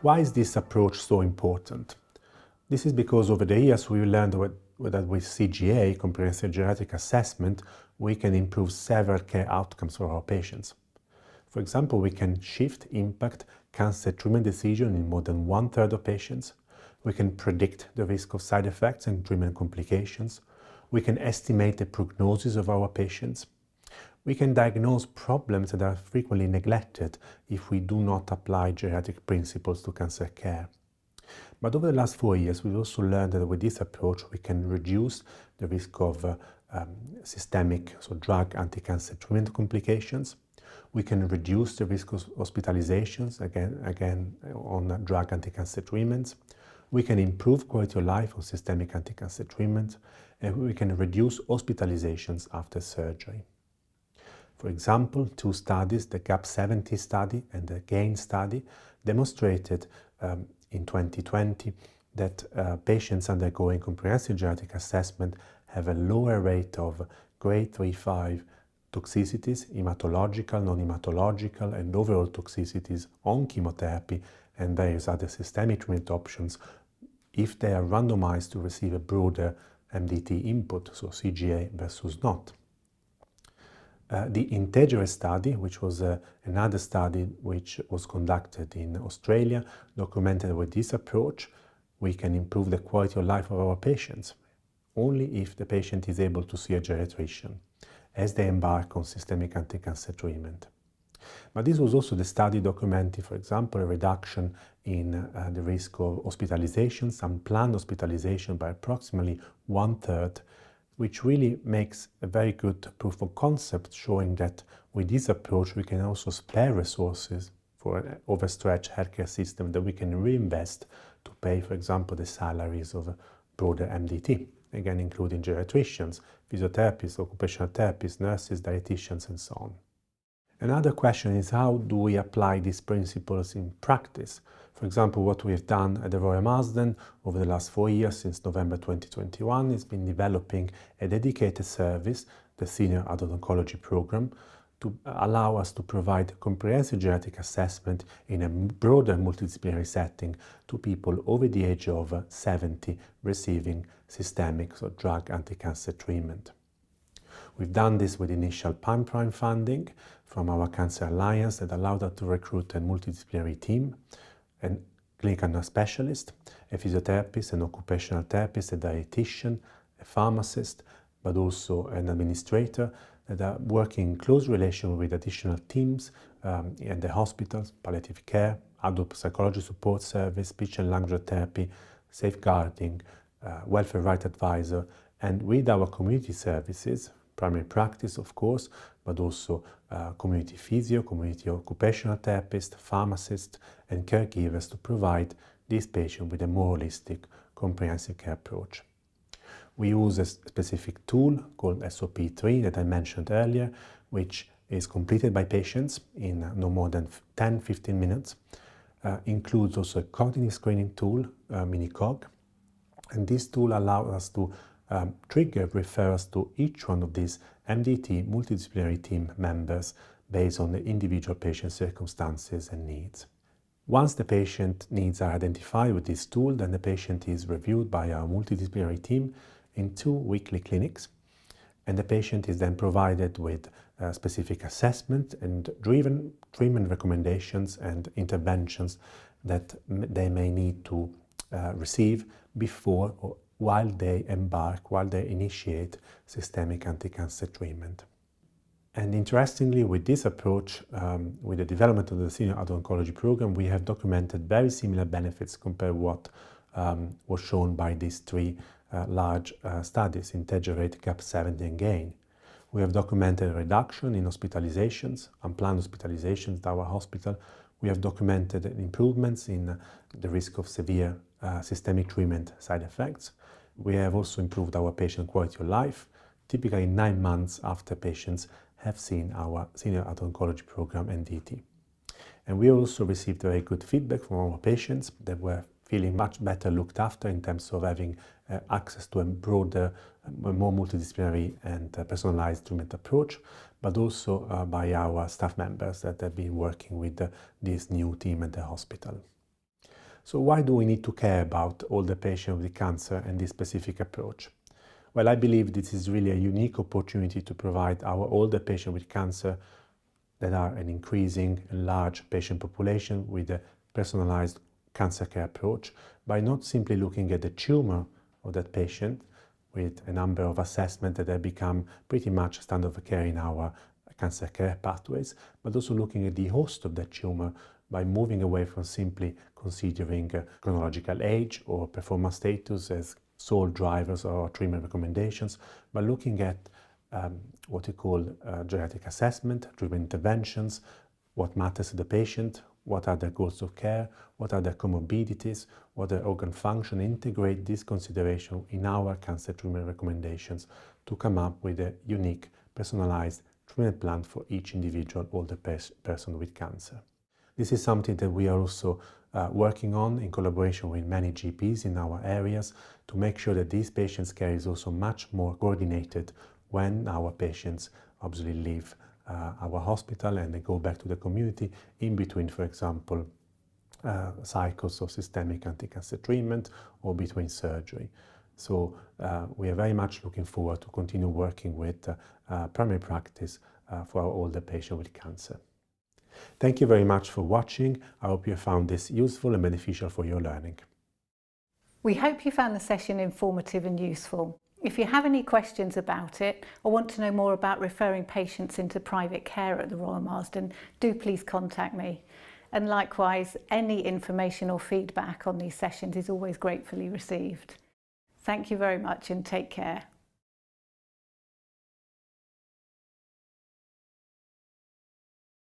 Why is this approach so important? This is because over the years we learned that with CGA, comprehensive geriatric assessment, we can improve several care outcomes for our patients. For example, we can impact cancer treatment decision in more than 1/3 of patients. We can predict the risk of side effects and treatment complications. We can estimate the prognosis of our patients. We can diagnose problems that are frequently neglected if we do not apply geriatric principles to cancer care. But over the last 4 years, we've also learned that with this approach, we can reduce the risk of systemic, drug anti-cancer treatment complications. We can reduce the risk of hospitalizations, again on drug anti-cancer treatments. We can improve quality of life on systemic anti-cancer treatment, and we can reduce hospitalizations after surgery. For example, 2 studies, the GAP70 study and the GAIN study, demonstrated in 2020 that patients undergoing comprehensive geriatric assessment have a lower rate of grade 3-5 toxicities, hematological, non-hematological, and overall toxicities on chemotherapy and various other systemic treatment options if they are randomized to receive a broader MDT input, so CGA versus not. The INTEGRE study, which was another study which was conducted in Australia, documented with this approach, we can improve the quality of life of our patients only if the patient is able to see a geriatrician as they embark on systemic anti-cancer treatment. But this was also the study documenting, for example, a reduction in the risk of hospitalizations, unplanned hospitalization by approximately 1/3, which really makes a very good proof of concept, showing that with this approach we can also spare resources for an overstretched healthcare system that we can reinvest to pay, for example, the salaries of a broader MDT, again including geriatricians, physiotherapists, occupational therapists, nurses, dietitians, and so on. Another question is, how do we apply these principles in practice? For example, what we have done at the Royal Marsden over the last 4 years, since November 2021, has been developing a dedicated service, the Senior Adult Oncology Program, to allow us to provide comprehensive geriatric assessment in a broader multidisciplinary setting to people over the age of 70 receiving systemic, drug anti-cancer treatment. We've done this with initial prime funding from our Cancer Alliance that allowed us to recruit a multidisciplinary team, a clinical nurse specialist, a physiotherapist, an occupational therapist, a dietitian, a pharmacist, but also an administrator that are working in close relation with additional teams in the hospitals, palliative care, adult psychology support service, speech and language therapy, safeguarding, welfare right advisor, and with our community services, primary practice, of course, but also community physio, community occupational therapist, pharmacist, and caregivers to provide this patient with a more holistic, comprehensive care approach. We use a specific tool called SOP3 that I mentioned earlier, which is completed by patients in no more than 10-15 minutes. Includes also a cognitive screening tool, Minicog, and this tool allows us to trigger referrals to each one of these MDT multidisciplinary team members based on the individual patient circumstances and needs. Once the patient needs are identified with this tool, then the patient is reviewed by our multidisciplinary team in 2 weekly clinics, and the patient is then provided with specific assessment and driven treatment recommendations and interventions that they may need to receive before or while they initiate systemic anti-cancer treatment. And interestingly, with this approach, with the development of the Senior Adult Oncology Program, we have documented very similar benefits compared to what was shown by these 3 large studies, INTEGRE, GAP70, and GAIN. We have documented a reduction in hospitalizations, unplanned hospitalizations at our hospital. We have documented improvements in the risk of severe systemic treatment side effects. We have also improved our patient quality of life, typically 9 months after patients have seen our Senior Adult Oncology Program NDT. And we also received very good feedback from our patients that were feeling much better looked after in terms of having access to a broader, more multidisciplinary and personalized treatment approach, but also by our staff members that have been working with this new team at the hospital. So why do we need to care about older patients with cancer and this specific approach? Well, I believe this is really a unique opportunity to provide our older patients with cancer that are an increasing and large patient population with a personalized cancer care approach by not simply looking at the tumor of that patient with a number of assessments that have become pretty much standard of care in our cancer care pathways, but also looking at the host of that tumor by moving away from simply considering chronological age or performance status as sole drivers or treatment recommendations, but looking at what we call geriatric assessment, treatment interventions, what matters to the patient, what are their goals of care, what are their comorbidities, what are organ function, integrate this consideration in our cancer treatment recommendations to come up with a unique, personalized treatment plan for each individual older person with cancer. This is something that we are also working on in collaboration with many GPs in our areas to make sure that these patients' care is also much more coordinated when our patients obviously leave our hospital and they go back to the community in between, for example, cycles of systemic anti-cancer treatment or between surgery. So we are very much looking forward to continue working with primary practice for our older patients with cancer. Thank you very much for watching. I hope you found this useful and beneficial for your learning. We hope you found the session informative and useful. If you have any questions about it or want to know more about referring patients into private care at the Royal Marsden, do please contact me. And likewise, any information or feedback on these sessions is always gratefully received. Thank you very much and take care.